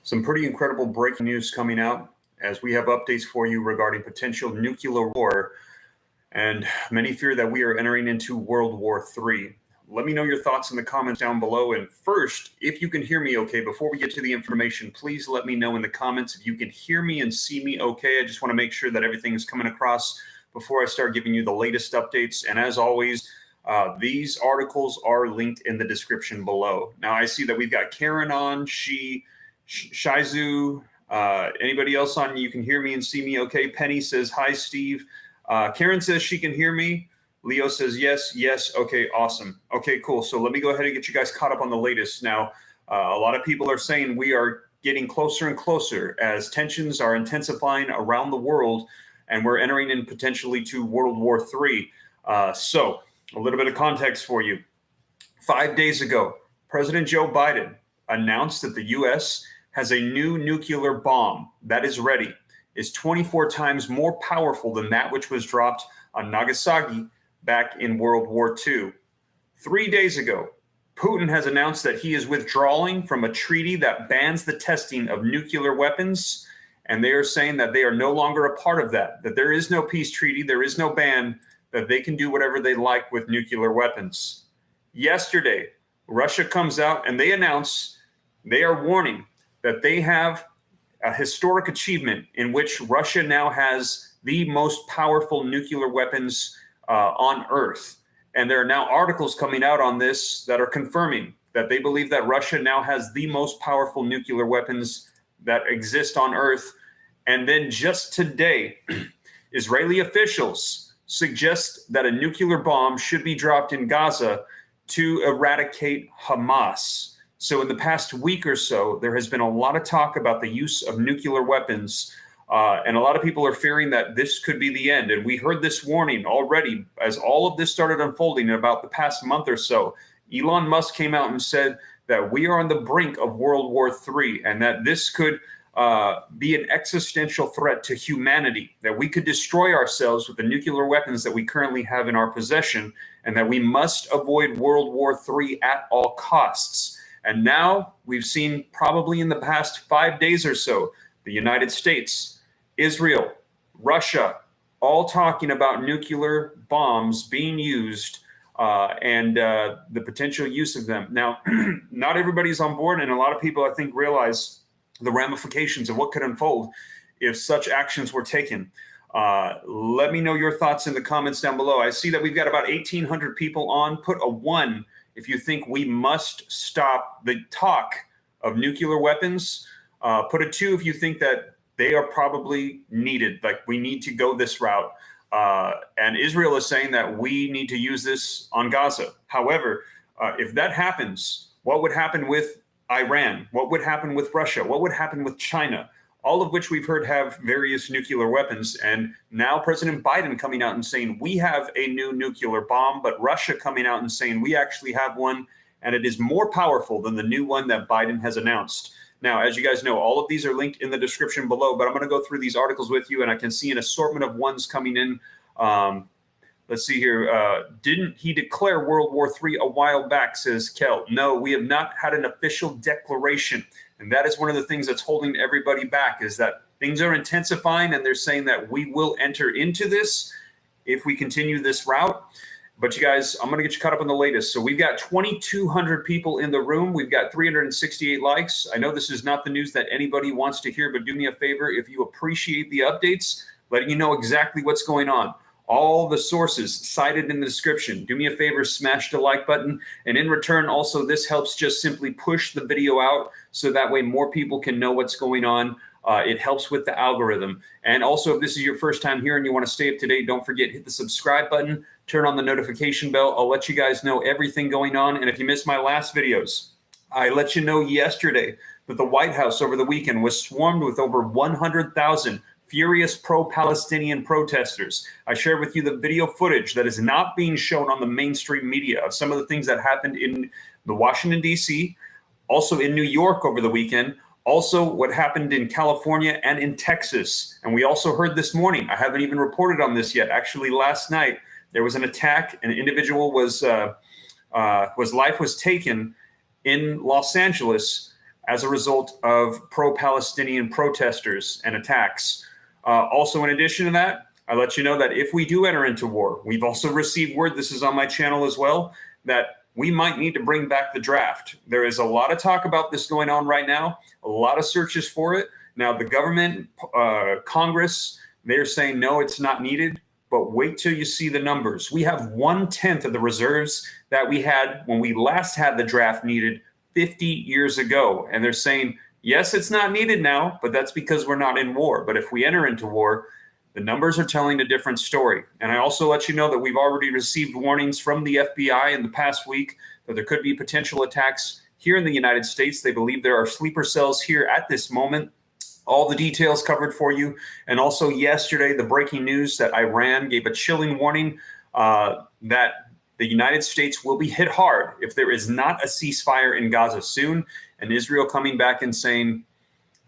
Some pretty incredible breaking news coming out as we have updates for you regarding potential nuclear war, and many fear that we are entering into World War III. Let me know your thoughts in the comments down below. And first, if you can hear me okay, before we get to the information, please let me know in the comments if you can hear me and see me okay. I just want to make sure that everything is coming across before I start giving you the latest updates. And as always, these articles are linked in the description below. Now, I see that we've got Karen on, Shizu, anybody else on, you can hear me and see me okay. Penny says, hi, Steve. Karen says she can hear me. Leo says, yes. Okay, awesome. Okay, cool. So let me go ahead and get you guys caught up on the latest. Now, a lot of people are saying we are getting closer and closer as tensions are intensifying around the world, and we're entering in potentially to World War III. So a little bit of context for you. 5 days ago, President Joe Biden announced that the U.S. has a new nuclear bomb that is ready, is 24 times more powerful than that which was dropped on Nagasaki back in World War II. 3 days ago, Putin has announced that he is withdrawing from a treaty that bans the testing of nuclear weapons, and they are saying that they are no longer a part of that there is no peace treaty, there is no ban, that they can do whatever they like with nuclear weapons. Yesterday, Russia comes out and they announce, they are warning that they have a historic achievement in which Russia now has the most powerful nuclear weapons on Earth. And there are now articles coming out on this that are confirming that they believe that Russia now has the most powerful nuclear weapons that exist on Earth. And then just today, Israeli officials suggest that a nuclear bomb should be dropped in Gaza to eradicate Hamas. So in the past week or so, there has been a lot of talk about the use of nuclear weapons, and a lot of people are fearing that this could be the end. And we heard this warning already as all of this started unfolding in about the past month or so. Elon Musk came out and said that we are on the brink of World War III, and that this could be an existential threat to humanity, that we could destroy ourselves with the nuclear weapons that we currently have in our possession, and that we must avoid World War III at all costs. And now we've seen, probably in the past 5 days or so, the United States, Israel, Russia, all talking about nuclear bombs being used and the potential use of them. Now, not everybody's on board, and a lot of people, I think, realize the ramifications of what could unfold if such actions were taken. Let me know your thoughts in the comments down below. I see that we've got about 1,800 people on. Put a 1 if you think we must stop the talk of nuclear weapons. Put a 2 if you think that they are probably needed, like we need to go this route. And Israel is saying that we need to use this on Gaza. However, if that happens, what would happen with Iran? What would happen with Russia? What would happen with China? All of which we've heard have various nuclear weapons. And now President Biden coming out and saying we have a new nuclear bomb, but Russia coming out and saying we actually have one, and it is more powerful than the new one that Biden has announced. Now, as you guys know, all of these are linked in the description below, but I'm going to go through these articles with you, and I can see an assortment of ones coming in. Let's see here. Didn't he declare World War III a while back, says Kel. No, we have not had an official declaration. And that is one of the things that's holding everybody back, is that things are intensifying, and they're saying that we will enter into this if we continue this route. But you guys, I'm going to get you caught up on the latest. So we've got 2,200 people in the room. We've got 368 likes. I know this is not the news that anybody wants to hear, but do me a favor. If you appreciate the updates, letting you know exactly what's going on, all the sources cited in the description. Do me a favor, smash the like button. And in return, also, this helps just simply push the video out so that way more people can know what's going on. It helps with the algorithm. And also, if this is your first time here and you want to stay up to date, don't forget, hit the subscribe button, turn on the notification bell. I'll let you guys know everything going on. And if you missed my last videos, I let you know yesterday that the White House over the weekend was swarmed with over 100,000 furious pro-Palestinian protesters. I shared with you the video footage that is not being shown on the mainstream media of some of the things that happened in the Washington, D.C., also in New York over the weekend, also what happened in California and in Texas. And we also heard this morning, I haven't even reported on this yet, actually last night, there was an attack, an individual was life was taken in Los Angeles as a result of pro-Palestinian protesters and attacks. Also, in addition to that, I let you know that if we do enter into war, we've also received word, this is on my channel as well, that we might need to bring back the draft. There is a lot of talk about this going on right now, a lot of searches for it. Now, the government, Congress, they're saying, no, it's not needed, but wait till you see the numbers. We have 1/10 of the reserves that we had when we last had the draft needed 50 years ago. And they're saying, yes, it's not needed now, but that's because we're not in war. But if we enter into war, the numbers are telling a different story. And I also let you know that we've already received warnings from the FBI in the past week that there could be potential attacks here in the United States. They believe there are sleeper cells here at this moment. All the details covered for you. And also yesterday, the breaking news that Iran gave a chilling warning that the United States will be hit hard if there is not a ceasefire in Gaza soon, and Israel coming back and saying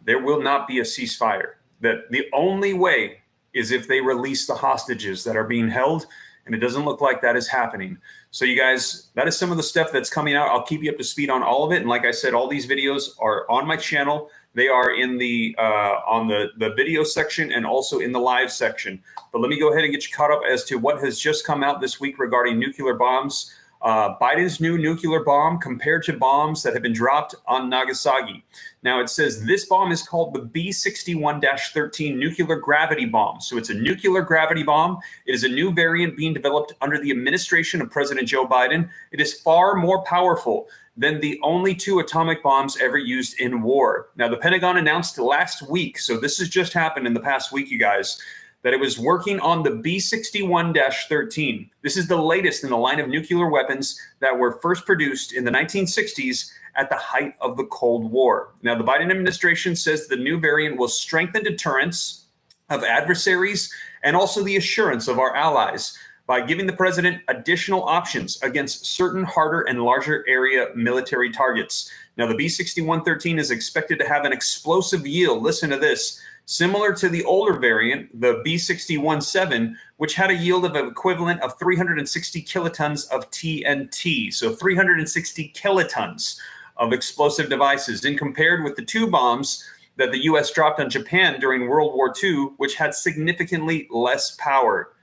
there will not be a ceasefire. That the only way is if they release the hostages that are being held, and it doesn't look like that is happening. So you guys, that is some of the stuff that's coming out. I'll keep you up to speed on all of it. And like I said, all these videos are on my channel. They are in the on the video section and also in the live section. But let me go ahead and get you caught up as to what has just come out this week regarding nuclear bombs. Biden's new nuclear bomb compared to bombs that have been dropped on Nagasaki. Now, it says this bomb is called the B61-13 nuclear gravity bomb. So it's a nuclear gravity bomb. It is a new variant being developed under the administration of President Joe Biden. It is far more powerful than the only 2 atomic bombs ever used in war. Now, the Pentagon announced last week, so this has just happened in the past week, you guys, that it was working on the B61-13. This is the latest in the line of nuclear weapons that were first produced in the 1960s at the height of the Cold War. Now, the Biden administration says the new variant will strengthen deterrence of adversaries and also the assurance of our allies by giving the president additional options against certain harder and larger area military targets. Now, the B61-13 is expected to have an explosive yield, listen to this, similar to the older variant, the B61-7, which had a yield of an equivalent of 360 kilotons of TNT. So 360 kilotons of explosive devices. And compared with the 2 bombs that the U.S. dropped on Japan during World War II, which had significantly less power.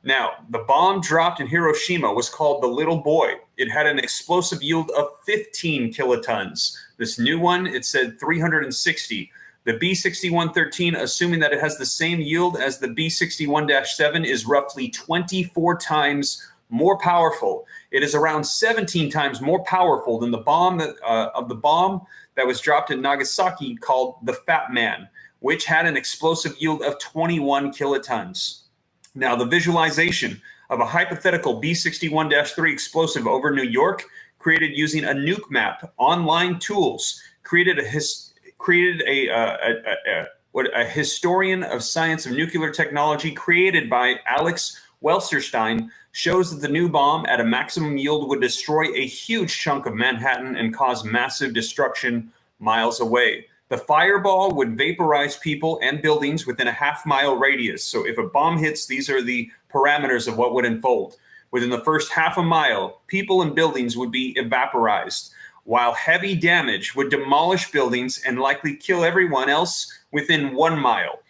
Now, the bomb dropped in Hiroshima was called the Little Boy. It had an explosive yield of 15 kilotons. This new one, it said 360. The B61-13, assuming that it has the same yield as the B61-7, is roughly 24 times more powerful. It is around 17 times more powerful than the bomb that was dropped in Nagasaki called the Fat Man, which had an explosive yield of 21 kilotons. Now, the visualization of a hypothetical B61-3 explosive over New York, created using a nuke map, online tools, created a historian of science of nuclear technology created by Alex Welserstein, shows that the new bomb at a maximum yield would destroy a huge chunk of Manhattan and cause massive destruction miles away. The fireball would vaporize people and buildings within a half-mile radius. So if a bomb hits, these are the parameters of what would unfold. Within the first half a mile, people and buildings would be evaporized, while heavy damage would demolish buildings and likely kill everyone else within 1 mile.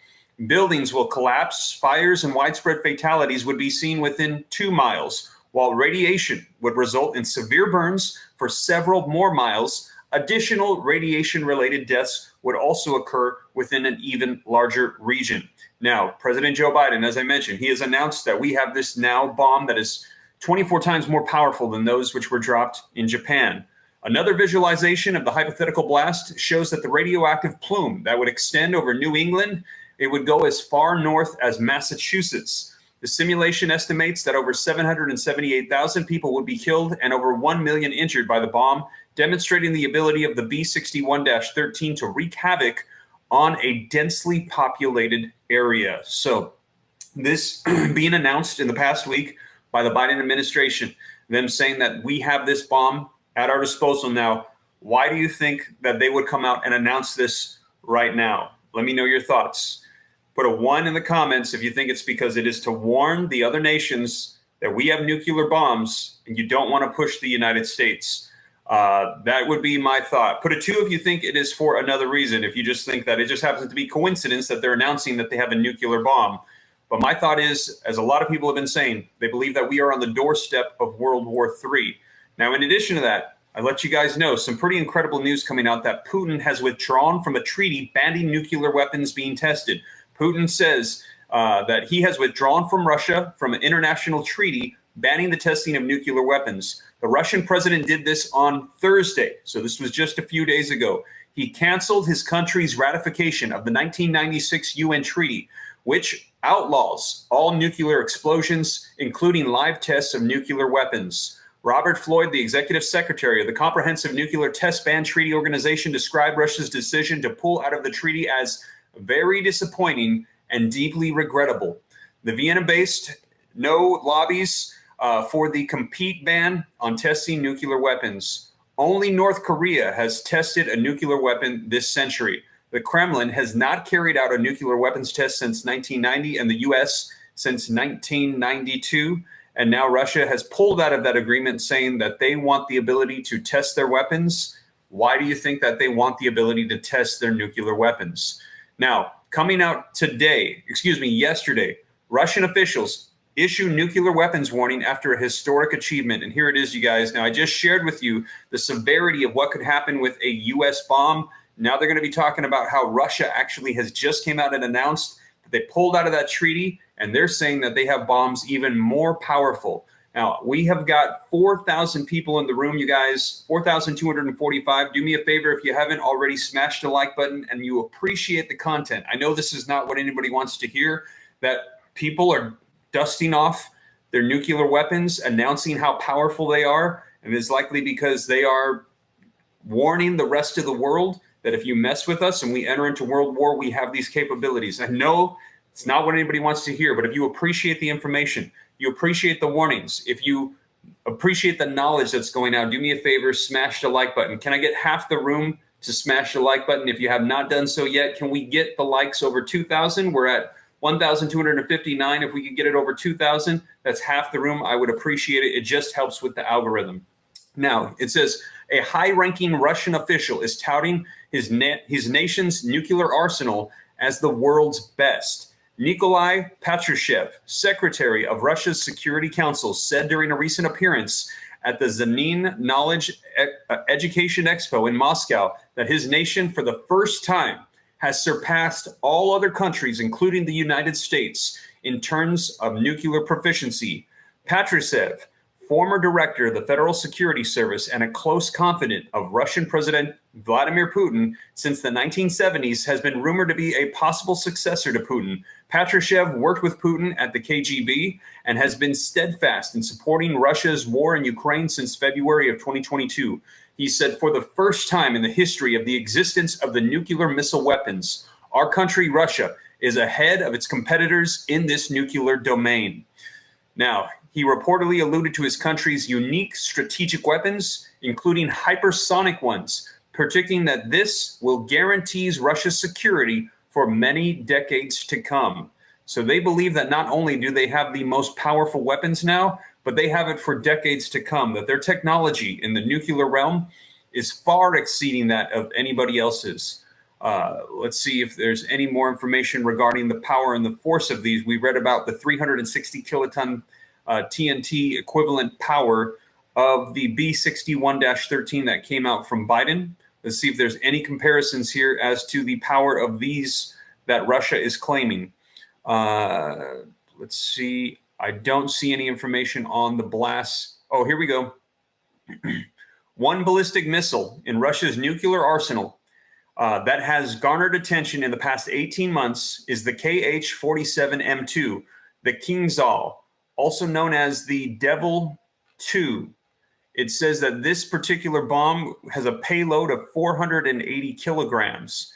Buildings will collapse, fires and widespread fatalities would be seen within 2 miles, while radiation would result in severe burns for several more miles. Additional radiation-related deaths would also occur within an even larger region. Now, President Joe Biden, as I mentioned, he has announced that we have this now bomb that is 24 times more powerful than those which were dropped in Japan. Another visualization of the hypothetical blast shows that the radioactive plume that would extend over New England, it would go as far north as Massachusetts. The simulation estimates that over 778,000 people would be killed and over 1 million injured by the bomb, demonstrating the ability of the B61-13 to wreak havoc on a densely populated area. So this being announced in the past week by the Biden administration, them saying that we have this bomb at our disposal now. Why do you think that they would come out and announce this right now? Let me know your thoughts. Put a 1 in the comments if you think it's because it is to warn the other nations that we have nuclear bombs and you don't want to push the United States. That would be my thought. Put a 2 if you think it is for another reason. If you just think that it just happens to be coincidence that they're announcing that they have a nuclear bomb. But my thought is, as a lot of people have been saying, they believe that we are on the doorstep of World War III. Now, in addition to that, I let you guys know some pretty incredible news coming out that Putin has withdrawn from a treaty banning nuclear weapons being tested. Putin says that he has withdrawn from Russia from an international treaty banning the testing of nuclear weapons. The Russian president did this on Thursday, so this was just a few days ago. He canceled his country's ratification of the 1996 UN treaty, which outlaws all nuclear explosions, including live tests of nuclear weapons. Robert Floyd, the executive secretary of the Comprehensive Nuclear Test Ban Treaty Organization, described Russia's decision to pull out of the treaty as very disappointing and deeply regrettable. The Vienna-based no lobbies for the complete ban on testing nuclear weapons. Only North Korea has tested a nuclear weapon this century. The Kremlin has not carried out a nuclear weapons test since 1990, and the U.S. since 1992. And now Russia has pulled out of that agreement, saying that they want the ability to test their weapons. Why do you think that they want the ability to test their nuclear weapons? Now, coming out yesterday, Russian officials issue nuclear weapons warning after a historic achievement. And here it is, you guys. Now, I just shared with you the severity of what could happen with a U.S. bomb. Now they're going to be talking about how Russia actually has just came out and announced that they pulled out of that treaty, and they're saying that they have bombs even more powerful. Now, we have got 4,000 people in the room, you guys, 4,245. Do me a favor, if you haven't already, smash the like button and you appreciate the content. I know this is not what anybody wants to hear, that people are dusting off their nuclear weapons, announcing how powerful they are, and it's likely because they are warning the rest of the world that if you mess with us and we enter into World War, we have these capabilities. I know it's not what anybody wants to hear, but if you appreciate the information, you appreciate the warnings, if you appreciate the knowledge that's going out, do me a favor, smash the like button. Can I get half the room to smash the like button? If you have not done so yet, can we get the likes over 2,000? We're at 1,259. If we could get it over 2,000, that's half the room. I would appreciate it. It just helps with the algorithm. Now, it says a high-ranking Russian official is touting his nation's nuclear arsenal as the world's best. Nikolai Patrushev, secretary of Russia's Security Council, said during a recent appearance at the Zanin Knowledge Education Expo in Moscow that his nation, for the first time, has surpassed all other countries, including the United States, in terms of nuclear proficiency. Patrushev, former director of the Federal Security Service and a close confidant of Russian President Vladimir Putin since the 1970s, has been rumored to be a possible successor to Putin. Patrushev worked with Putin at the KGB and has been steadfast in supporting Russia's war in Ukraine since February of 2022. He said, for the first time in the history of the existence of the nuclear missile weapons, our country, Russia, is ahead of its competitors in this nuclear domain. Now, he reportedly alluded to his country's unique strategic weapons, including hypersonic ones, predicting that this will guarantee Russia's security for many decades to come. So they believe that not only do they have the most powerful weapons now, but they have it for decades to come, that their technology in the nuclear realm is far exceeding that of anybody else's. Let's see if there's any more information regarding the power and the force of these. We read about the 360 kiloton TNT equivalent power of the B61-13 that came out from Biden. Let's see if there's any comparisons here as to the power of these that Russia is claiming. Let's see. I don't see any information on the blast. Oh, here we go. One ballistic missile in Russia's nuclear arsenal that has garnered attention in the past 18 months is the KH-47M2, the Kingzhal, also known as the Devil 2. It says that this particular bomb has a payload of 480 kilograms.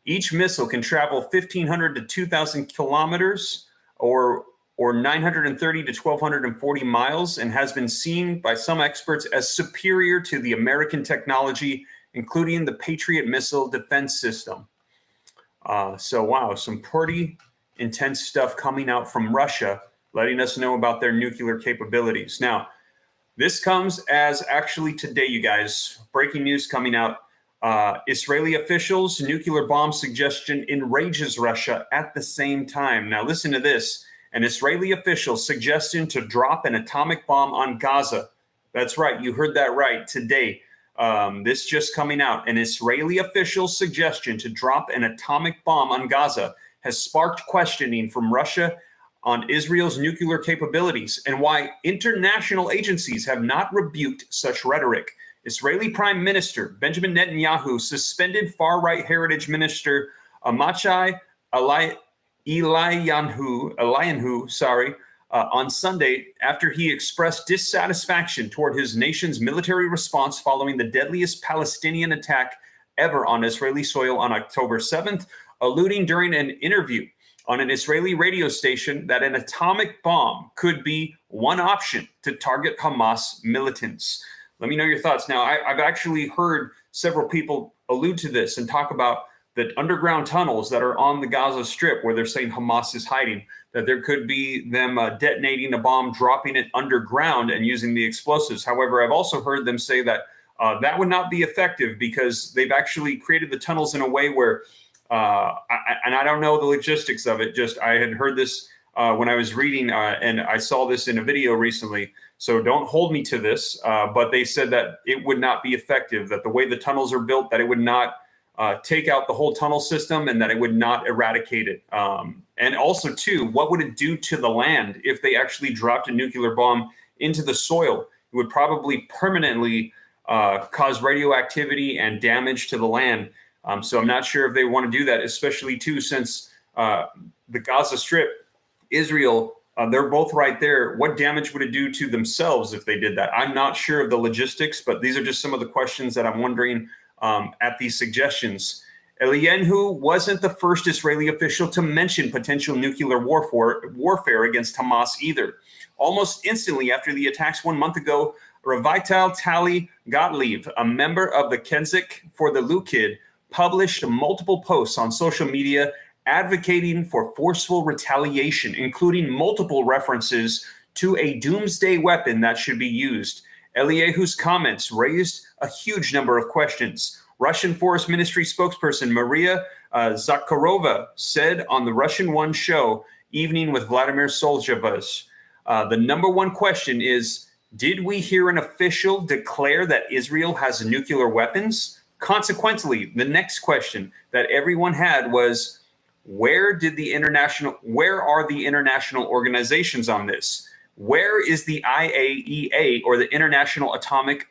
Each missile can travel 1,500 to 2,000 kilometers or 930 to 1,240 miles, and has been seen by some experts as superior to the American technology, including the Patriot missile defense system. So, wow, some pretty intense stuff coming out from Russia, letting us know about their nuclear capabilities. Now, This comes as actually today, you guys. Breaking news coming out. Israeli officials, nuclear bomb suggestion enrages Russia at the same time. Now listen to this. An Israeli official suggesting to drop an atomic bomb on Gaza. That's right. You heard that right today. This just coming out. An Israeli official's suggestion to drop an atomic bomb on Gaza has sparked questioning from Russia on Israel's nuclear capabilities and why international agencies have not rebuked such rhetoric. Israeli Prime Minister Benjamin Netanyahu suspended far-right heritage minister Amachai Eliyahu, on Sunday after he expressed dissatisfaction toward his nation's military response following the deadliest Palestinian attack ever on Israeli soil on October 7th, alluding during an interview on an Israeli radio station that an atomic bomb could be one option to target Hamas militants. Let me know your thoughts. Now, I've actually heard several people allude to this and talk about the underground tunnels that are on the Gaza Strip where they're saying Hamas is hiding, that there could be them detonating a bomb, dropping it underground and using the explosives. However, I've also heard them say that that would not be effective because they've actually created the tunnels in a way where, and I don't know the logistics of it, just I had heard this when I was reading and I saw this in a video recently. So don't hold me to this, but they said that it would not be effective, that the way the tunnels are built, that it would not take out the whole tunnel system and that it would not eradicate it. And also, too, what would it do to the land if they actually dropped a nuclear bomb into the soil? It would probably permanently cause radioactivity and damage to the land. So I'm not sure if they want to do that, especially, too, since the Gaza Strip, Israel, they're both right there. What damage would it do to themselves if they did that? I'm not sure of the logistics, but these are just some of the questions that I'm wondering at these suggestions. Eliyahu wasn't the first Israeli official to mention potential nuclear warfare against Hamas either. Almost instantly after the attacks 1 month ago, Revital Tali Gottlieb, a member of the Kenzik for the Lukid, published multiple posts on social media advocating for forceful retaliation, including multiple references to a doomsday weapon that should be used. Eliyahu's comments raised a huge number of questions. Russian Forest Ministry spokesperson Maria Zakharova said on the Russian One show, Evening with Vladimir Soljevas, the number one question is, did we hear an official declare that Israel has nuclear weapons? Consequently, the next question that everyone had was, where are the international organizations on this? Where is the IAEA or the International Atomic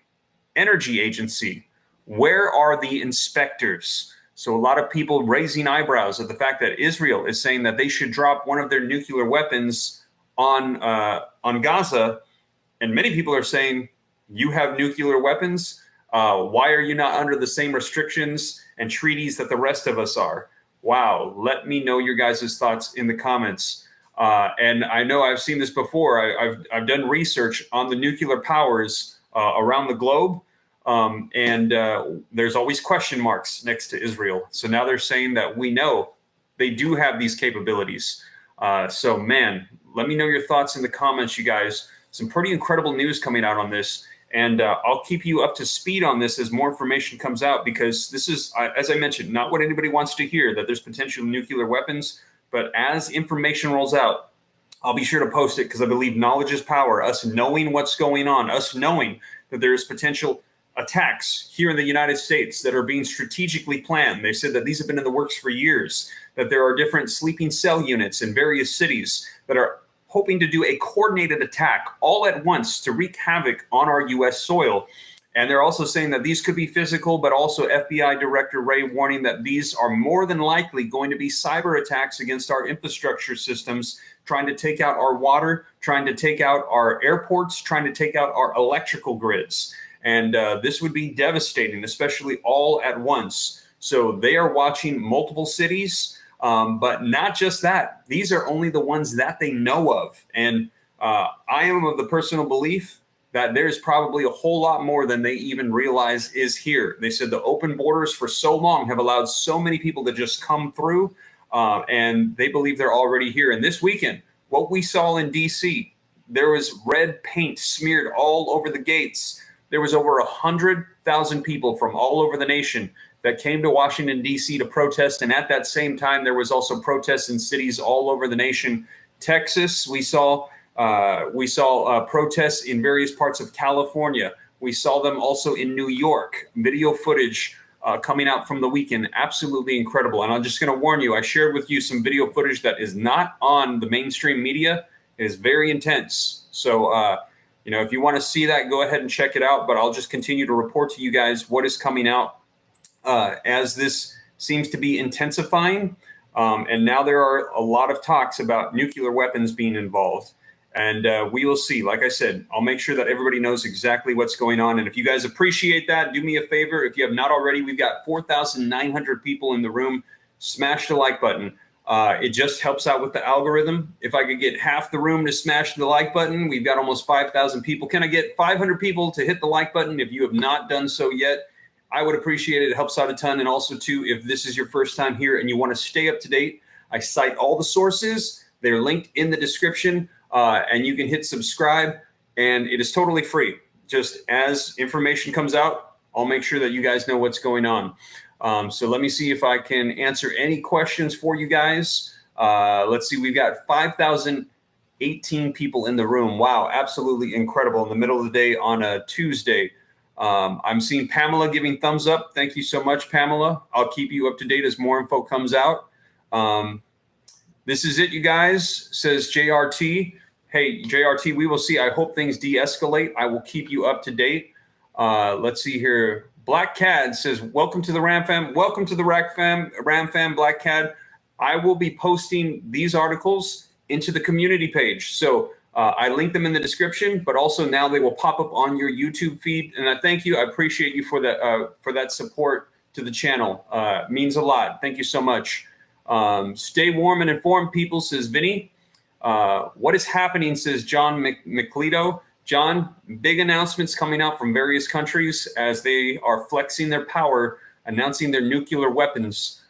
Energy Agency? Where are the inspectors? So a lot of people raising eyebrows at the fact that Israel is saying that they should drop one of their nuclear weapons on Gaza. And many people are saying, you have nuclear weapons? Why are you not under the same restrictions and treaties that the rest of us are? Wow. Let me know your guys' thoughts in the comments. And I know I've seen this before. I've done research on the nuclear powers around the globe. And there's always question marks next to Israel. So now they're saying that we know they do have these capabilities. So, man, let me know your thoughts in the comments, you guys. Some pretty incredible news coming out on this. And I'll keep you up to speed on this as more information comes out, because this is, as I mentioned, not what anybody wants to hear, that there's potential nuclear weapons. But as information rolls out, I'll be sure to post it, because I believe knowledge is power. Us knowing what's going on, us knowing that there's potential attacks here in the United States that are being strategically planned. They said that these have been in the works for years, that there are different sleeping cell units in various cities that are hoping to do a coordinated attack all at once to wreak havoc on our U.S. soil. And they're also saying that these could be physical, but also FBI Director Wray warning that these are more than likely going to be cyber attacks against our infrastructure systems, trying to take out our water, trying to take out our airports, trying to take out our electrical grids. And this would be devastating, especially all at once. So they are watching multiple cities. But not just that, these are only the ones that they know of. And I am of the personal belief that there's probably a whole lot more than they even realize is here. They said the open borders for so long have allowed so many people to just come through, and they believe they're already here. And this weekend, what we saw in D.C., There was red paint smeared all over the gates. There was over 100,000 people from all over the nation that came to Washington, D.C. to protest. And at that same time, there was also protests in cities all over the nation. Texas, we saw protests in various parts of California. We saw them also in New York. Video footage coming out from the weekend, absolutely incredible. And I'm just going to warn you, I shared with you some video footage that is not on the mainstream media. It is very intense. So, if you want to see that, go ahead and check it out. But I'll just continue to report to you guys what is coming out as this seems to be intensifying. And now there are a lot of talks about nuclear weapons being involved. And we will see. Like I said, I'll make sure that everybody knows exactly what's going on. And if you guys appreciate that, do me a favor. If you have not already, we've got 4,900 people in the room. Smash the like button. It just helps out with the algorithm. If I could get half the room to smash the like button, we've got almost 5,000 people. Can I get 500 people to hit the like button? If you have not done so yet, I would appreciate it. It helps out a ton. And also, too, if this is your first time here and you want to stay up to date, I cite all the sources. They're linked in the description. And you can hit subscribe, and it is totally free. Just as information comes out, I'll make sure that you guys know what's going on. So let me see if I can answer any questions for you guys. Let's see. We've got 5,018 people in the room. Wow, absolutely incredible in the middle of the day on a Tuesday. I'm seeing Pamela giving thumbs up. Thank you so much, Pamela. I'll keep you up to date as more info comes out. This is it, you guys, says JRT. Hey, JRT, we will see. I hope things de-escalate. I will keep you up to date. Let's see here. Black Cad says, welcome to the Ram Fam. Welcome to the Ram Fam, Black Cad. I will be posting these articles into the community page. So I link them in the description, but also now they will pop up on your YouTube feed. And I thank you. I appreciate you for that support to the channel. Means a lot. Thank you so much. Stay warm and informed, people, says Vinny. What is happening, says John McLeod. John, big announcements coming out from various countries as they are flexing their power, announcing their nuclear weapons.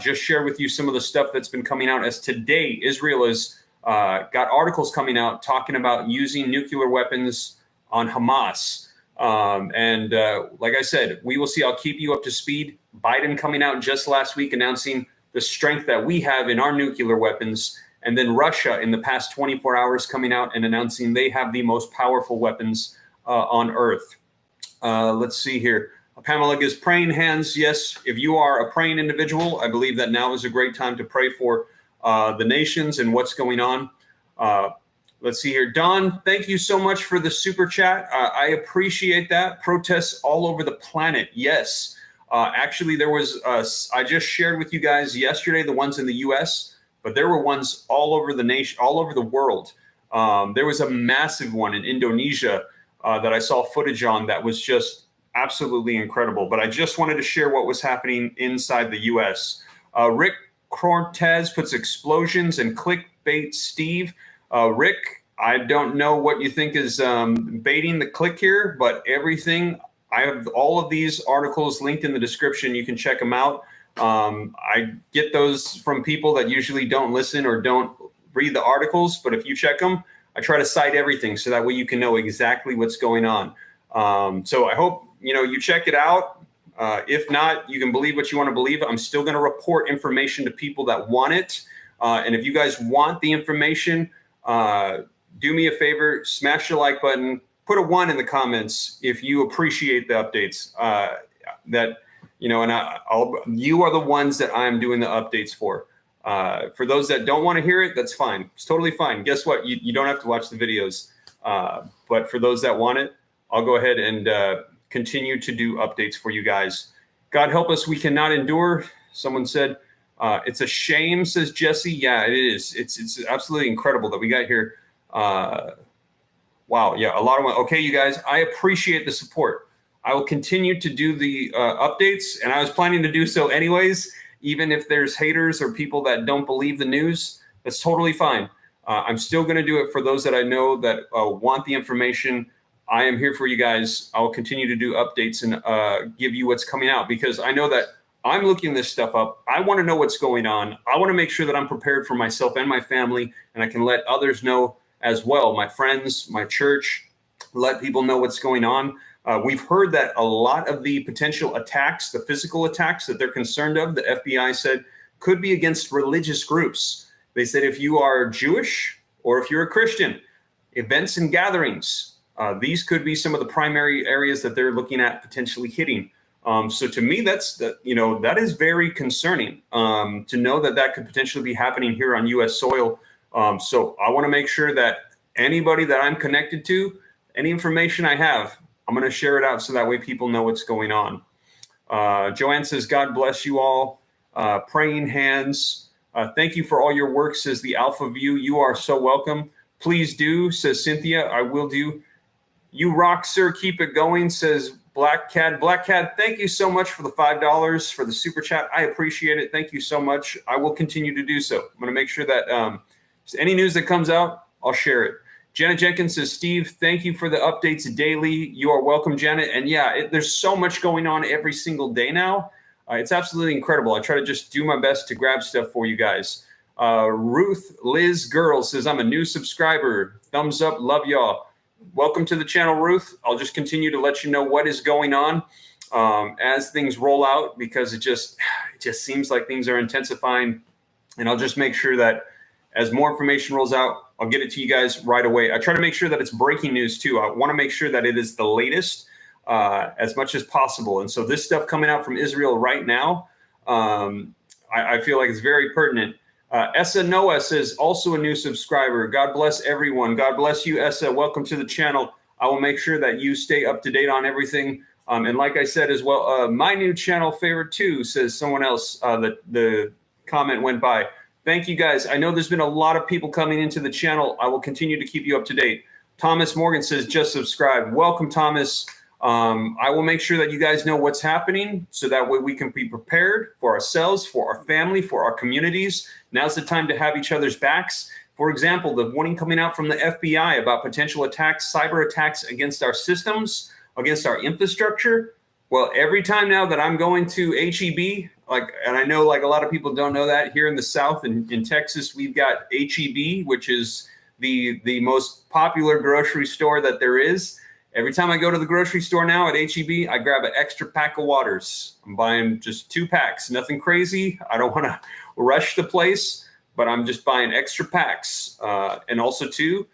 Just share with you some of the stuff that's been coming out as today Israel has got articles coming out talking about using nuclear weapons on Hamas. Like I said, we will see. I'll keep you up to speed. Biden coming out just last week announcing the strength that we have in our nuclear weapons. And then Russia in the past 24 hours coming out and announcing they have the most powerful weapons on Earth. Let's see here. Pamela gives praying hands. Yes, if you are a praying individual, I believe that now is a great time to pray for the nations and what's going on. Let's see here. Don, thank you so much for the super chat. I appreciate that. Protests all over the planet. Yes. Actually, there was, I just shared with you guys yesterday, the ones in the U.S., but there were ones all over the nation, all over the world. There was a massive one in Indonesia that I saw footage on that was just absolutely incredible. But I just wanted to share what was happening inside the U.S. Rick Cortez puts explosions and clickbait Steve. Rick, I don't know what you think is baiting the click here, but everything, I have all of these articles linked in the description. You can check them out. I get those from people that usually don't listen or don't read the articles, but if you check them, I try to cite everything so that way you can know exactly what's going on. So I hope, you check it out. If not, you can believe what you want to believe. I'm still going to report information to people that want it. And if you guys want the information, do me a favor, smash the like button, put a 1 in the comments if you appreciate the updates you are the ones that I'm doing the updates for. For those that don't want to hear it, that's fine. It's totally fine. Guess what? You don't have to watch the videos. But for those that want it, I'll go ahead and continue to do updates for you guys. God help us. We cannot endure. Someone said, it's a shame, says Jesse. Yeah, it is. It's absolutely incredible that we got here. Wow. Yeah, a lot of okay, you guys, I appreciate the support. I will continue to do the updates, and I was planning to do so anyways, even if there's haters or people that don't believe the news. That's totally fine. I'm still going to do it for those that I know that want the information. I am here for you guys. I will continue to do updates and give you what's coming out because I know that I'm looking this stuff up. I want to know what's going on. I want to make sure that I'm prepared for myself and my family, and I can let others know as well. My friends, my church, let people know what's going on. We've heard that a lot of the potential attacks, the physical attacks that they're concerned of, the FBI said, could be against religious groups. They said if you are Jewish or if you're a Christian, events and gatherings, these could be some of the primary areas that they're looking at potentially hitting. So to me, that is very concerning to know that that could potentially be happening here on U.S. soil. So I want to make sure that anybody that I'm connected to, any information I have, I'm going to share it out so that way people know what's going on. Joanne says, God bless you all. Praying hands. Thank you for all your work, says the Alpha View. You are so welcome. Please do, says Cynthia. I will do. You rock, sir. Keep it going, says Black Cat. Black Cat, thank you so much for the $5 for the super chat. I appreciate it. Thank you so much. I will continue to do so. I'm going to make sure that any news that comes out, I'll share it. Janet Jenkins says, Steve, thank you for the updates daily. You are welcome, Janet. And yeah, there's so much going on every single day now. It's absolutely incredible. I try to just do my best to grab stuff for you guys. Ruth Liz Girl says, I'm a new subscriber. Thumbs up. Love y'all. Welcome to the channel, Ruth. I'll just continue to let you know what is going on as things roll out, because it just seems like things are intensifying. And I'll just make sure that as more information rolls out, I'll get it to you guys right away. I try to make sure that it's breaking news too. I want to make sure that it is the latest as much as possible. And so this stuff coming out from Israel right now, I feel like it's very pertinent. Essa Noah says, also a new subscriber. God bless everyone. God bless you, Essa. Welcome to the channel. I will make sure that you stay up to date on everything. And like I said as well, my new channel favorite too, says someone else. The comment went by. Thank you guys. I know there's been a lot of people coming into the channel. I will continue to keep you up to date. Thomas Morgan says, just subscribe. Welcome, Thomas. I will make sure that you guys know what's happening so that way we can be prepared for ourselves, for our family, for our communities. Now's the time to have each other's backs. For example, the warning coming out from the FBI about potential attacks, cyber attacks against our systems, against our infrastructure. Well, every time now that I'm going to HEB, and I know like a lot of people don't know that here in the South and in Texas, we've got HEB, which is the most popular grocery store that there is. Every time I go to the grocery store now at HEB, I grab an extra pack of waters. I'm buying just 2 packs, nothing crazy. I don't want to rush the place, but I'm just buying extra packs. And also too,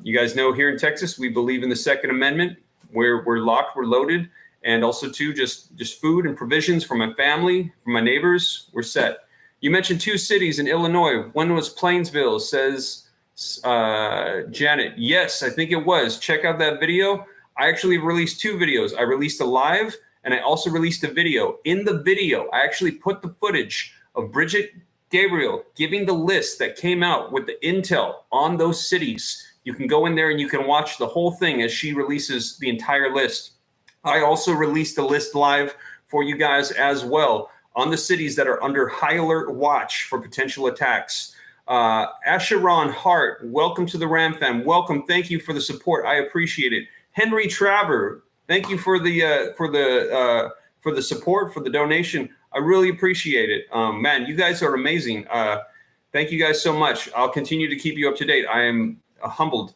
you guys know here in Texas, we believe in the Second Amendment. We're locked, we're loaded. And also too, just food and provisions for my family, for my neighbors, we're set. You mentioned 2 cities in Illinois. One was Plainsville, says Janet. Yes, I think it was. Check out that video. I actually released 2 videos. I released a live and I also released a video. In the video, I actually put the footage of Bridget Gabriel giving the list that came out with the intel on those cities. You can go in there and you can watch the whole thing as she releases the entire list. I also released a list live for you guys as well on the cities that are under high alert watch for potential attacks. Asheron Hart, welcome to the Ram Fam. Welcome. Thank you for the support. I appreciate it. Henry Traver, thank you for the support, for the donation. I really appreciate it. Man, you guys are amazing. Thank you guys so much. I'll continue to keep you up to date. I am humbled.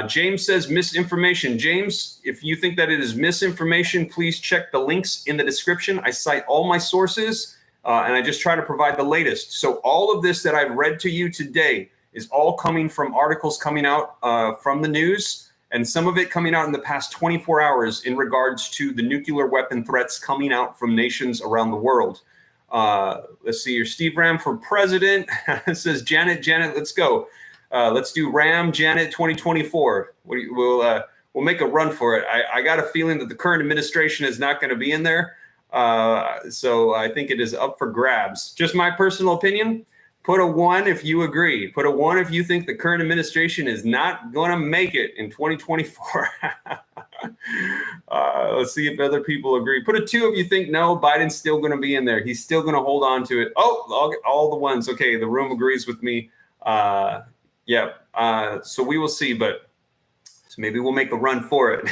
James says misinformation. James, if you think that it is misinformation, please check the links in the description. I cite all my sources, and I just try to provide the latest. So all of this that I've read to you today is all coming from articles coming out from the news, and some of it coming out in the past 24 hours in regards to the nuclear weapon threats coming out from nations around the world. Let's see here. Steve Ram for president. Says Janet, let's go. Let's do Ram Janet 2024. We'll make a run for it. I got a feeling that the current administration is not going to be in there. So I think it is up for grabs. Just my personal opinion. Put a 1 if you agree. Put a 1 if you think the current administration is not going to make it in 2024. Let's see if other people agree. Put a 2 if you think no, Biden's still going to be in there. He's still going to hold on to it. Oh, all the ones. Okay, the room agrees with me. Yeah, so we will see, but so maybe we'll make a run for it.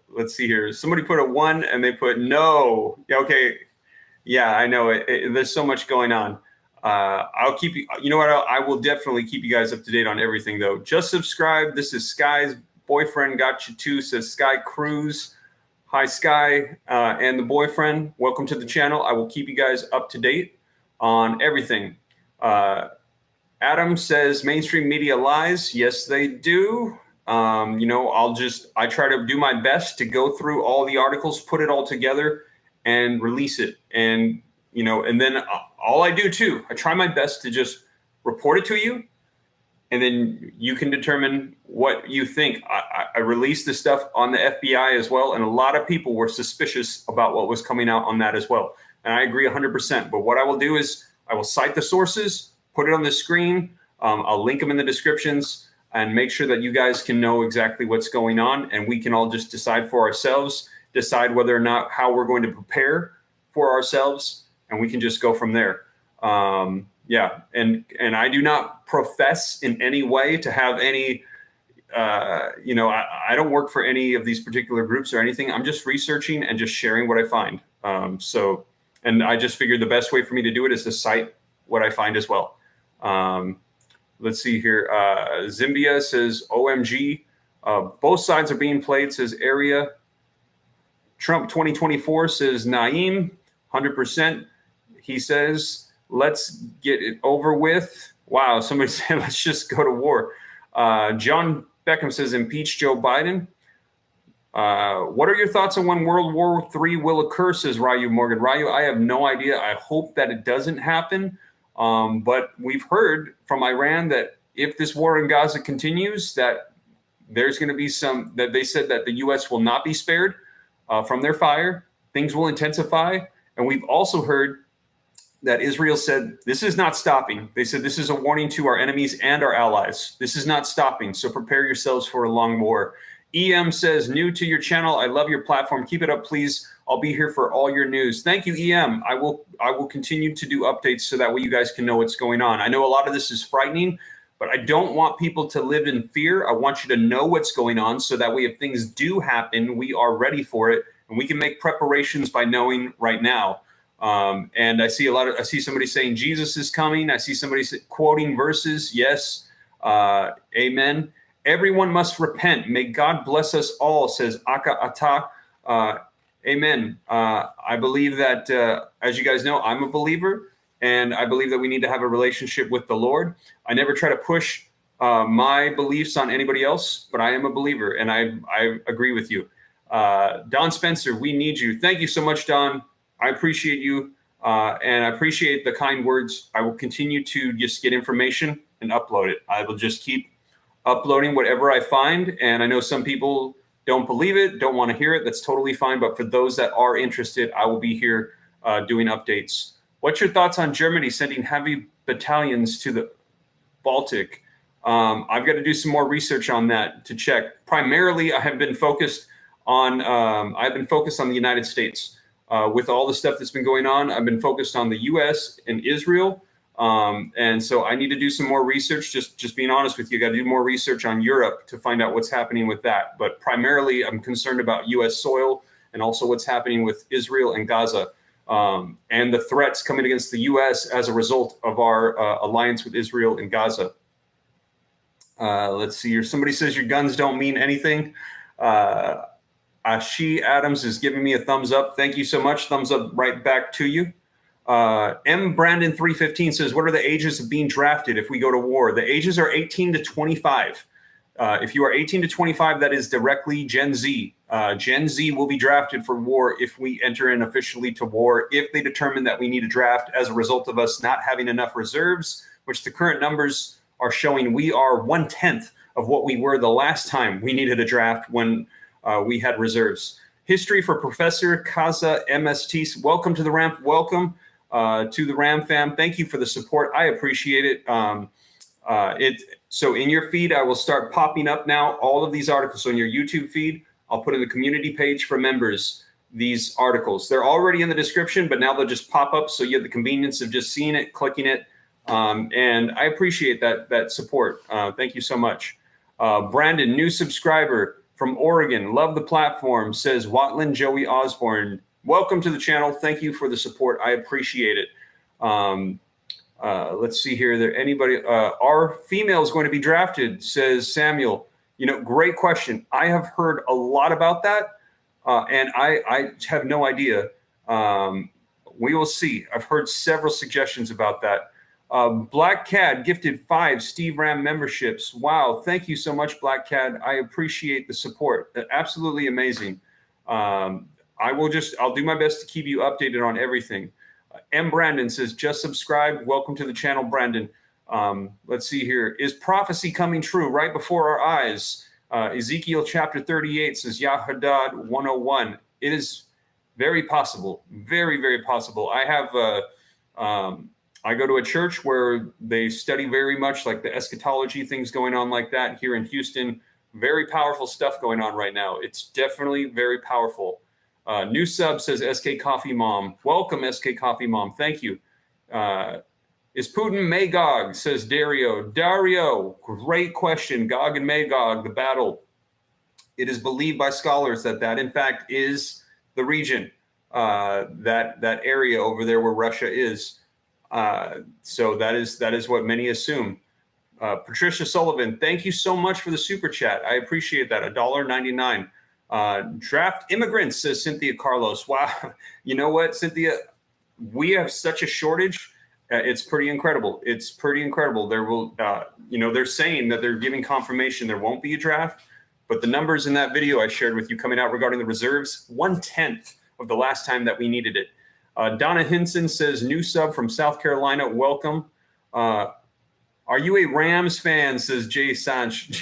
Let's see here. Somebody put a 1 and they put no. Yeah, okay. Yeah, I know. There's so much going on. I'll keep you. You know what? I will definitely keep you guys up to date on everything, though. Just subscribe. This is Sky's boyfriend. Got you too. Says Sky Cruz. Hi, Sky, and the boyfriend. Welcome to the channel. I will keep you guys up to date on everything. Adam says mainstream media lies. Yes, they do. You know, I try to do my best to go through all the articles, put it all together, and release it. And you know, and then all I do too, I try my best to just report it to you, and then you can determine what you think. I released this stuff on the FBI as well, and a lot of people were suspicious about what was coming out on that as well. And I agree 100%. But what I will do is I will cite the sources, put it on the screen. I'll link them in the descriptions and make sure that you guys can know exactly what's going on, and we can all just decide for ourselves, decide whether or not how we're going to prepare for ourselves. And we can just go from there. Yeah, and I do not profess in any way to have any, you know, I don't work for any of these particular groups or anything. I'm just researching and just sharing what I find. And I just figured the best way for me to do it is to cite what I find as well. Let's see here. Zimbia says, OMG, both sides are being played, says Area. Trump 2024 says Naeem, 100%. He says, let's get it over with. Wow, somebody said, let's just go to war. John Beckham says, impeach Joe Biden. What are your thoughts on when World War III will occur, says Ryu Morgan. Ryu, I have no idea. I hope that it doesn't happen. But we've heard from Iran that if this war in Gaza continues, that there's going to be that they said that the U.S. will not be spared from their fire. Things will intensify. And we've also heard that Israel said, this is not stopping. They said, this is a warning to our enemies and our allies. This is not stopping. So prepare yourselves for a long war. EM says, new to your channel. I love your platform. Keep it up, please. I'll be here for all your news. Thank you, EM. I will continue to do updates so that way you guys can know what's going on. I know a lot of this is frightening, but I don't want people to live in fear. I want you to know what's going on so that way if things do happen, we are ready for it. And we can make preparations by knowing right now. And I see somebody saying Jesus is coming. I see somebody quoting verses. Yes. Amen. Everyone must repent. May God bless us all, says Aka Ata. Amen. I believe that, as you guys know, I'm a believer, and I believe that we need to have a relationship with the Lord. I never try to push my beliefs on anybody else, but I am a believer, and I agree with you. Don Spencer, we need you. Thank you so much, Don. I appreciate you, and I appreciate the kind words. I will continue to just get information and upload it. I will just keep uploading whatever I find, and I know some people don't believe it, don't want to hear it. That's totally fine, but for those that are interested, I will be here doing updates. What's your thoughts on Germany sending heavy battalions to the Baltic? I've got to do some more research on that to check. Primarily, I have been focused on the United States. With all the stuff that's been going on, I've been focused on the U.S. and Israel. And so I need to do some more research. Just being honest with you, got to do more research on Europe to find out what's happening with that. But primarily, I'm concerned about U.S. soil and also what's happening with Israel and Gaza, and the threats coming against the U.S. as a result of our alliance with Israel and Gaza. Let's see here. Somebody says your guns don't mean anything. Ashi Adams is giving me a thumbs up. Thank you so much. Thumbs up right back to you. M Brandon 315 says, what are the ages of being drafted if we go to war? The ages are 18 to 25. If you are 18 to 25, that is directly Gen Z. Gen Z will be drafted for war if we enter in officially to war, if they determine that we need a draft as a result of us not having enough reserves, which the current numbers are showing we are 1/10 of what we were the last time we needed a draft when we had reserves. History for Professor Kaza MST. Welcome to the ramp. Welcome to the Ram fam. Thank you for the support. I appreciate it. So in your feed, I will start popping up now all of these articles. So in your YouTube feed, I'll put in the community page for members these articles. They're already in the description, but now they'll just pop up so you have the convenience of just seeing it, clicking it. And I appreciate that support. Thank you so much. Brandon, new subscriber from Oregon. Love the platform, says Watland Joey Osborne. Welcome to the channel. Thank you for the support. I appreciate it. Let's see here. There anybody? Are females going to be drafted? Says Samuel. Great question. I have heard a lot about that, and I have no idea. We will see. I've heard several suggestions about that. Black Cad gifted 5 Steve Ram memberships. Wow. Thank you so much, Black Cad. I appreciate the support. Absolutely amazing. I'll do my best to keep you updated on everything. M. Brandon says, just subscribe. Welcome to the channel, Brandon. Let's see here. Is prophecy coming true right before our eyes? Ezekiel chapter 38 says, Yahadad 101. It is very possible. Very, very possible. I have I go to a church where they study very much like the eschatology things going on like that here in Houston. Very powerful stuff going on right now. It's definitely very powerful. New sub says SK Coffee Mom. Welcome, SK Coffee Mom. Thank you. Is Putin Magog, says Dario. Dario, great question. Gog and Magog, the battle. It is believed by scholars that in fact is the region, that area over there where Russia is. So that is what many assume. Patricia Sullivan, thank you so much for the super chat. I appreciate that. $1.99. Draft immigrants, says Cynthia Carlos. Wow. You know what, Cynthia? We have such a shortage. It's pretty incredible. It's pretty incredible. There will, they're saying that they're giving confirmation there won't be a draft, but the numbers in that video I shared with you coming out regarding the reserves, 1/10 of the last time that we needed it. Donna Hinson says, new sub from South Carolina. Welcome. Are you a Rams fan? Says Jay Sanch.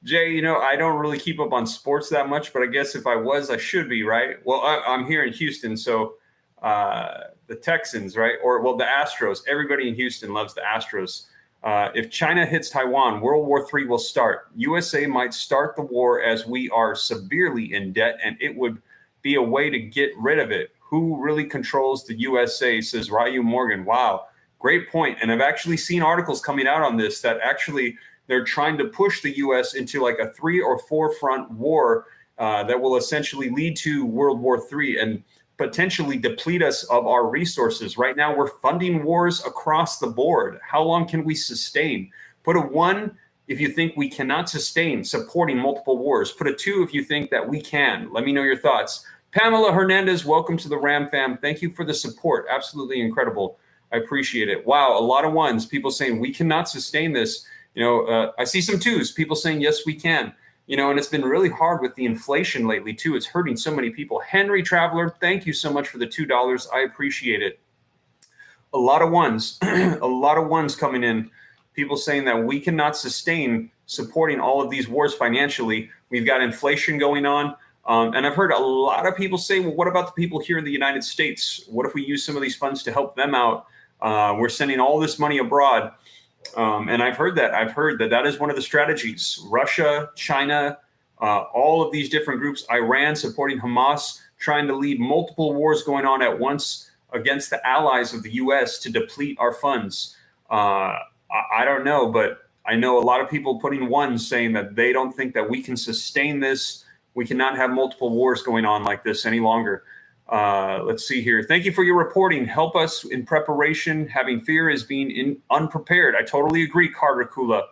Jay, I don't really keep up on sports that much, but I guess if I was, I should be, right? Well, I'm here in Houston, so the Texans, right? The Astros. Everybody in Houston loves the Astros. If China hits Taiwan, World War III will start. USA might start the war as we are severely in debt, and it would be a way to get rid of it. Who really controls the USA, says Ryu Morgan. Wow, great point. And I've actually seen articles coming out on this that actually they're trying to push the U.S. into like a 3 or 4 front war that will essentially lead to World War III and potentially deplete us of our resources. Right now, we're funding wars across the board. How long can we sustain? Put a 1 if you think we cannot sustain supporting multiple wars. Put a 2 if you think that we can. Let me know your thoughts. Pamela Hernandez, welcome to the Ram fam. Thank you for the support. Absolutely incredible. I appreciate it. Wow, a lot of 1s. People saying we cannot sustain this. I see some 2s. People saying yes, we can. And it's been really hard with the inflation lately too. It's hurting so many people. Henry Traveler, thank you so much for the $2. I appreciate it. A lot of 1s, a lot of 1s coming in. People saying that we cannot sustain supporting all of these wars financially. We've got inflation going on. And I've heard a lot of people say, well, what about the people here in the United States? What if we use some of these funds to help them out? We're sending all this money abroad. And I've heard that is one of the strategies. Russia, China, all of these different groups, Iran supporting Hamas, trying to lead multiple wars going on at once against the allies of the U.S. to deplete our funds. I don't know, but I know a lot of people putting 1 saying that they don't think that we can sustain this. We cannot have multiple wars going on like this any longer. Let's see here. Thank you for your reporting. Help us in preparation. Having fear is being unprepared. I totally agree, Carter Kula.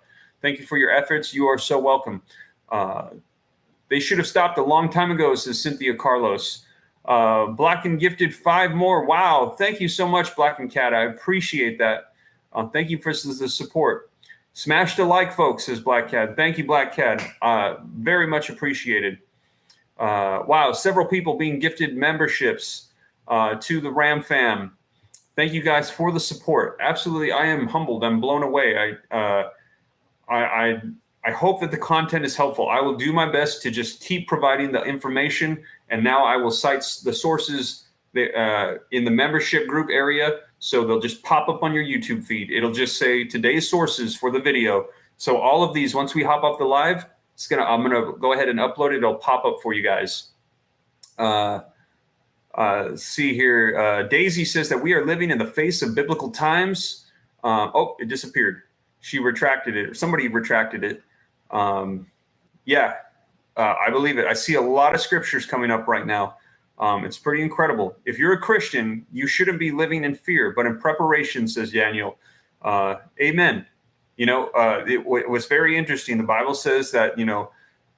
Thank you for your efforts. You are so welcome. They should have stopped a long time ago, says Cynthia Carlos. Black and Gifted 5 more. Wow. Thank you so much, Black and Cat. I appreciate that. Thank you for the support. Smash the like, folks, says Black Cat. Thank you, Black Cat. Very much appreciated. Wow, several people being gifted memberships to the Ram fam. Thank you guys for the support. Absolutely, I am humbled. I'm blown away. I hope that the content is helpful. I will do my best to just keep providing the information, and now I will cite the sources in the membership group area, so they'll just pop up on your YouTube feed. It'll just say today's sources for the video. So all of these, once we hop off the live, I'm gonna go ahead and upload it. It'll pop up for you guys. See here. Daisy says that we are living in the face of biblical times. It disappeared. She retracted it. Somebody retracted it. I believe it. I see a lot of scriptures coming up right now. It's pretty incredible. If you're a Christian, you shouldn't be living in fear, but in preparation, says Daniel. Amen. It was very interesting. The Bible says that,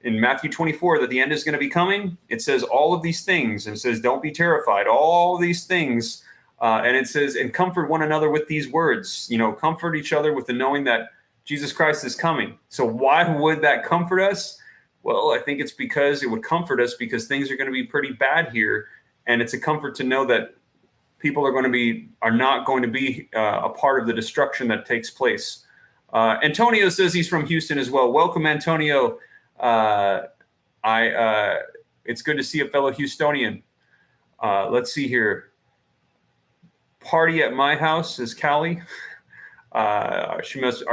in Matthew 24, that the end is going to be coming. It says all of these things, and it says, don't be terrified, all these things. And it says, and comfort one another with these words, comfort each other with the knowing that Jesus Christ is coming. So why would that comfort us? Well, I think it's because it would comfort us because things are going to be pretty bad here. And it's a comfort to know that people are not going to be a part of the destruction that takes place. Antonio says he's from Houston as well. Welcome, Antonio. It's good to see a fellow Houstonian. Let's see here. Party at my house, says Callie. Are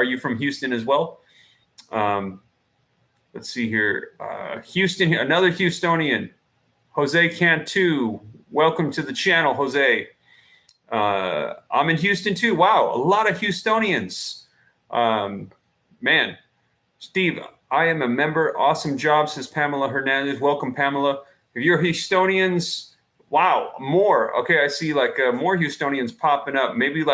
you from Houston as well? Let's see here. Houston, another Houstonian. Jose Cantu. Welcome to the channel, Jose. I'm in Houston too. Wow, a lot of Houstonians. Man, Steve, I am a member. Awesome job, says Pamela Hernandez. Welcome, Pamela. If you're Houstonians, wow, more. Okay, I see more Houstonians popping up. Maybe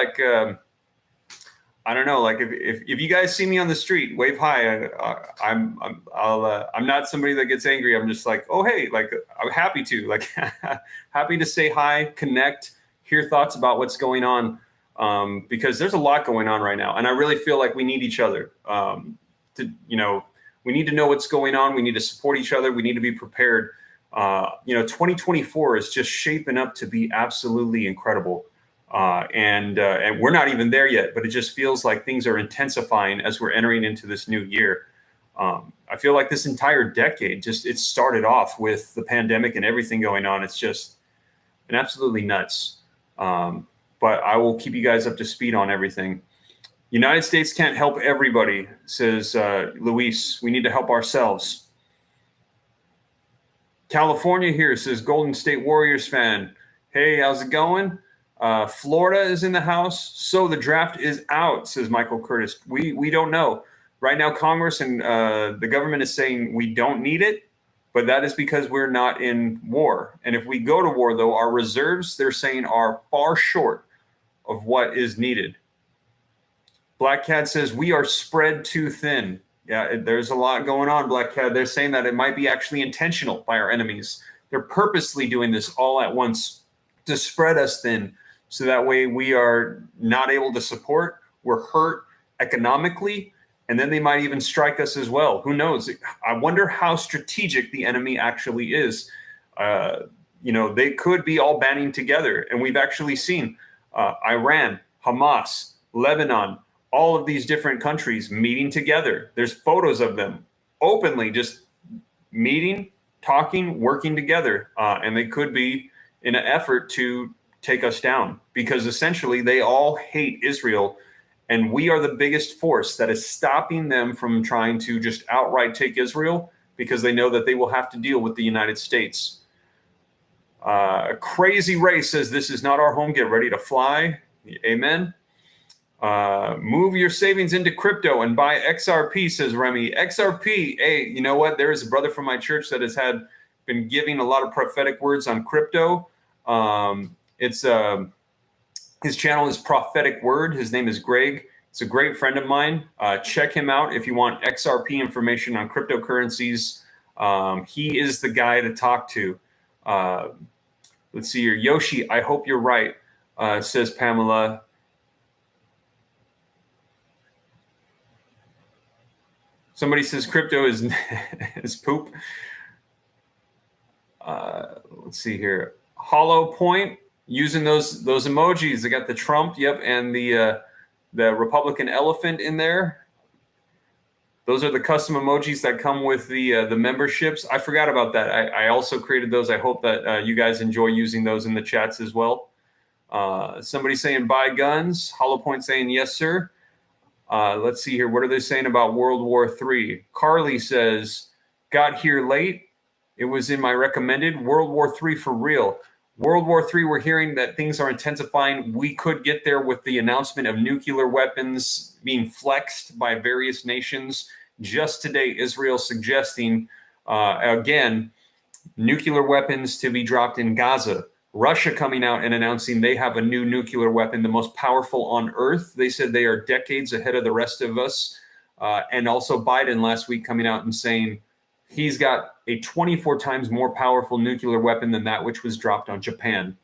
I don't know. If you guys see me on the street, wave hi. I'm not somebody that gets angry. I'm just like, oh hey, I'm happy to happy to say hi, connect, hear thoughts about what's going on, because there's a lot going on right now, and I really feel like we need each other. We need to know what's going on. We need to support each other. We need to be prepared. 2024 is just shaping up to be absolutely incredible. And we're not even there yet, but it just feels like things are intensifying as we're entering into this new year. I feel like this entire decade, it started off with the pandemic and everything going on. It's just been absolutely nuts. But I will keep you guys up to speed on everything. United States can't help everybody, says Luis. We need to help ourselves. California here, says Golden State Warriors fan. Hey, how's it going? Florida is in the house, so the draft is out, says Michael Curtis. We don't know. Right now, Congress and the government is saying we don't need it, but that is because we're not in war. And if we go to war, though, our reserves, they're saying, are far short of what is needed. Black Cat says, we are spread too thin. Yeah, there's a lot going on, Black Cat. They're saying that it might be actually intentional by our enemies. They're purposely doing this all at once to spread us thin, so that way we are not able to support, we're hurt economically, and then they might even strike us as well. Who knows? I wonder how strategic the enemy actually is. They could be all banding together, and we've actually seen Iran, Hamas, Lebanon, all of these different countries meeting together. There's photos of them openly just meeting, talking, working together, and they could be in an effort to take us down, because essentially they all hate Israel, and we are the biggest force that is stopping them from trying to just outright take Israel, because they know that they will have to deal with the United States. Crazy Ray says, this is not our home. Get ready to fly. Amen. Move your savings into crypto and buy XRP, says Remy. XRP, hey, you know what? There is a brother from my church that has been giving a lot of prophetic words on crypto. His channel is Prophetic Word. His name is Greg. It's a great friend of mine. Check him out if you want XRP information on cryptocurrencies. He is the guy to talk to. Let's see here. Yoshi, I hope you're right, says Pamela. Somebody says crypto is poop. Let's see here. Hollow Point, using those emojis. They got the Trump, yep, and the Republican elephant in there. Those are the custom emojis that come with the memberships. I forgot about that. I also created those. I hope that you guys enjoy using those in the chats as well. Somebody saying buy guns. Hollow Point saying yes, sir. Let's see here. What are they saying about World War III? Carly says, got here late. It was in my recommended. World War III for real. World War III, we're hearing that things are intensifying. We could get there with the announcement of nuclear weapons being flexed by various nations. Just today, Israel suggesting, again, Nuclear weapons to be dropped in Gaza. Russia coming out and announcing they have a new nuclear weapon, the most powerful on Earth. They said they are decades ahead of the rest of us. And also Biden last week coming out and saying he's got a 24 times more powerful nuclear weapon than that which was dropped on Japan.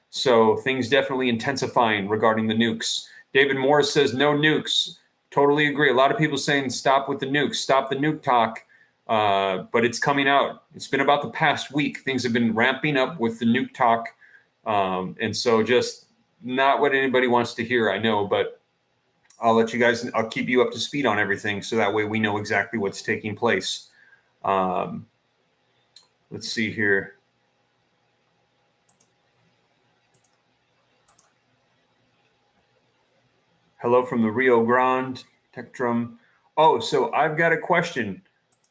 So things definitely intensifying regarding the nukes. David Morris says no nukes. Totally agree. A lot of people saying stop with the nukes, stop the nuke talk. But it's coming out. It's been about the past week. Things have been ramping up with the nuke talk. And so just not what anybody wants to hear, I know, but I'll let you guys, I'll keep you up to speed on everything. So that way we know exactly what's taking place. Let's see here. Hello from the Rio Grande Tech Drum. Oh, so I've got a question.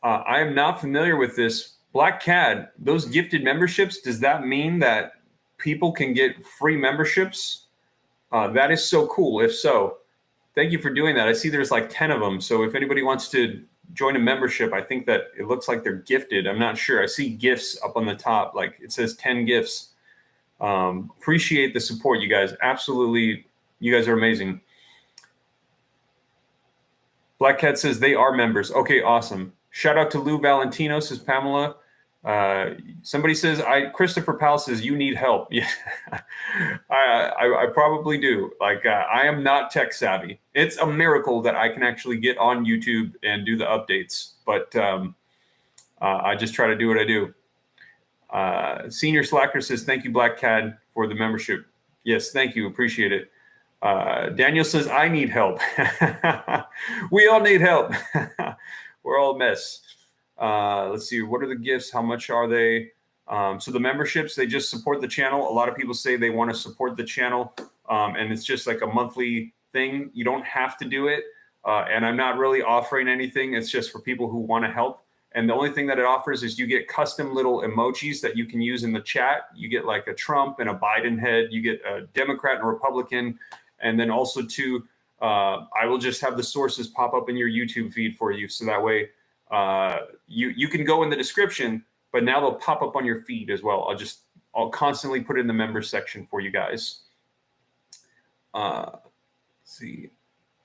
I am not familiar with this. Black Cat, those gifted memberships, does that mean that people can get free memberships? That is so cool. If so, thank you for doing that. I see there's like 10 of them. So if anybody wants to join a membership, I think that it looks like they're gifted. I'm not sure. I see gifts up on the top. Like it says 10 gifts. Appreciate the support, you guys. Absolutely. You guys are amazing. Black Cat says they are members. Okay, awesome. Shout out to Lou Valentino, says Pamela. Somebody says, Christopher Powell says, you need help. Yeah, I probably do. Like, I am not tech savvy. It's a miracle that I can actually get on YouTube and do the updates. But I just try to do what I do. Senior Slacker says, thank you, Black Cat, for the membership. Yes, thank you. Appreciate it. Daniel says, I need help. We all need help. We're all a mess. Let's see. What are the gifts? How much are they? So the memberships, they just support the channel. A lot of people say they want to support the channel. And it's just like a monthly thing. You don't have to do it. And I'm not really offering anything. It's just for people who want to help. And the only thing that it offers is you get custom little emojis that you can use in the chat. You get like a Trump and a Biden head. You get a Democrat and a Republican. And then also too, I will just have the sources pop up in your YouTube feed for you. So that way you can go in the description, but now they'll pop up on your feed as well. I'll constantly put it in the members section for you guys. Let's see.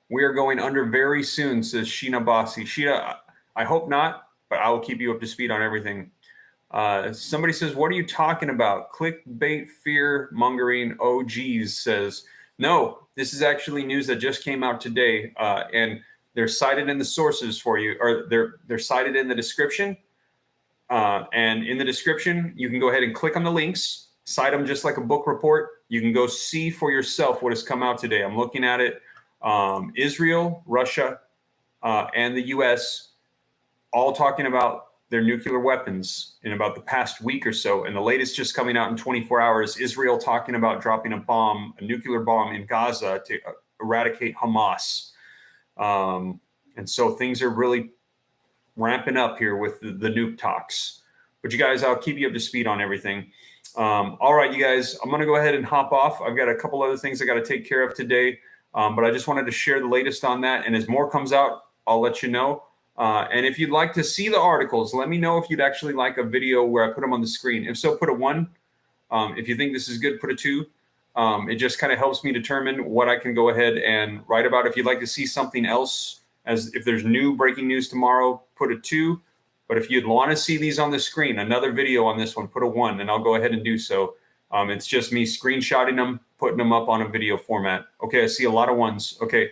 We are going under very soon, says Sheena Bossy. Sheena, I hope not, but I will keep you up to speed on everything. Somebody says, what are you talking about? Clickbait, fear mongering. Oh, geez, says, no, this is actually news that just came out today. And they're cited in the sources for you, or they're cited in the description. And in the description, you can go ahead and click on the links, cite them just like a book report. You can go see for yourself what has come out today. I'm looking at it. Israel, Russia, and the U.S. all talking about their nuclear weapons in about the past week or so. And the latest just coming out in 24 hours, Israel talking about dropping a nuclear bomb in Gaza to eradicate Hamas. And so things are really ramping up here with the nuke talks. But you guys, I'll keep you up to speed on everything. All right, you guys, I'm going to go ahead and hop off. I've got a couple other things I got to take care of today. But I just wanted to share the latest on that. And as more comes out, I'll let you know. And if you'd like to see the articles, let me know if you'd actually like a video where I put them on the screen. If so, put a 1. If you think this is good, put a 2. It just kind of helps me determine what I can go ahead and write about. If you'd like to see something else, as if there's new breaking news tomorrow, put a 2. But if you'd want to see these on the screen, another video on this one, put a 1, and I'll go ahead and do so. It's just me screenshotting them, putting them up on a video format. Okay, I see a lot of 1s. Okay,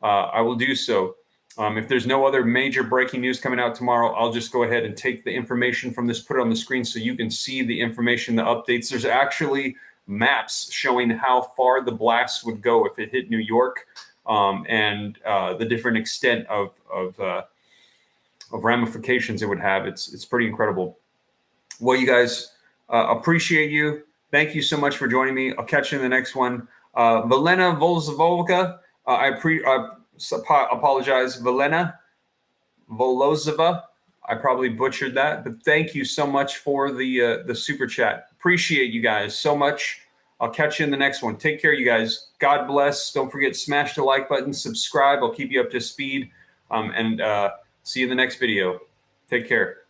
I will do so. If there's no other major breaking news coming out tomorrow, I'll just go ahead and take the information from this, put it on the screen so you can see the information, the updates. There's actually maps showing how far the blast would go if it hit New York, and the different extent of ramifications it would have. It's pretty incredible. Well, you guys, appreciate you. Thank you so much for joining me. I'll catch you in the next one. Velena Volzovka, apologize, Velena Volozova. I probably butchered that, but thank you so much for the super chat. Appreciate you guys so much. I'll catch you in the next one. Take care, you guys. God bless. Don't forget, smash the like button, subscribe. I'll keep you up to speed, and see you in the next video. Take care.